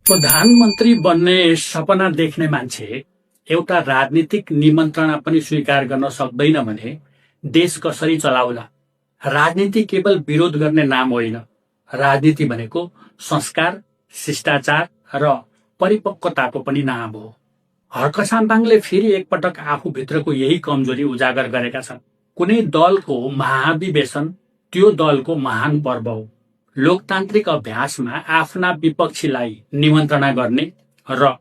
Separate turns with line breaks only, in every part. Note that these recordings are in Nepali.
प्रधानमन्त्री बन्ने सपना देख्ने मान्छे एउटा राजनीतिक निमन्त्रणा पनि स्वीकार गर्न सक्दैन भने देश कसरी चलाउला? राजनीति केवल विरोध गर्ने नाम होइन। राजनीति भनेको संस्कार, शिष्टाचार र परिपक्वताको पनि नाम हो। हर्क साम्पाङले फेरि एकपटक आफूभित्रको यही कमजोरी उजागर गरेका छन्। कुनै दलको महाधिवेशन त्यो दलको महान पर्व हो। लोकतान्त्रिक अभ्यासमा आफ्ना विपक्षीलाई निमन्त्रणा गर्ने र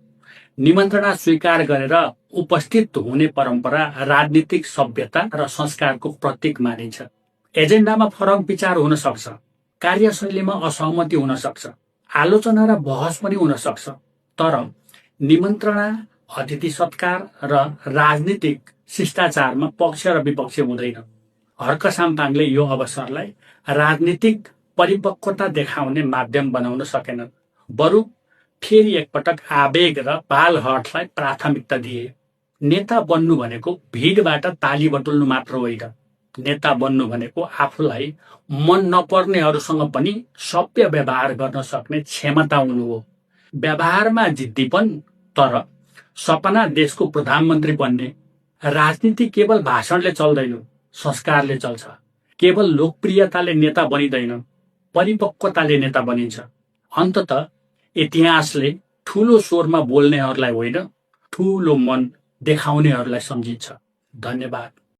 निमन्त्रणा स्वीकार गरेर उपस्थित हुने परम्परा राजनीतिक सभ्यता र संस्कारको प्रतीक मानिन्छ। एजेन्डामा फरक विचार हुन सक्छ, कार्यशैलीमा असहमति हुन सक्छ, आलोचना र बहस पनि हुन सक्छ, तर निमन्त्रणा, अतिथि सत्कार र राजनीतिक शिष्टाचारमा पक्ष र विपक्ष हुँदैन। हर्क साम्पाङले यो अवसरलाई राजनीतिक परिपक्वता देखाउने माध्यम बनाउन सकेनन्। बरु फेरि एकपटक आवेग र बालहठलाई प्राथमिकता दिए। नेता बन्नु भनेको भिडबाट ताली बटुल्नु मात्र होइन। नेता बन्नु भनेको आफूलाई मन नपर्नेहरूसँग पनि सभ्य व्यवहार गर्न सक्ने क्षमता हुनु हो। व्यवहारमा जिद्दीपन, तर सपना देशको प्रधानमन्त्री बन्ने। राजनीति केवल भाषणले चल्दैन, संस्कारले चल्छ। केवल लोकप्रियताले नेता बनिँदैन, परिपक्वताले नेता बनिन्छ। अन्ततः इतिहासले ठूलो स्वरमा बोल्नेहरूलाई होइन, ठूलो मन देखाउनेहरूलाई सम्झिन्छ। धन्यवाद।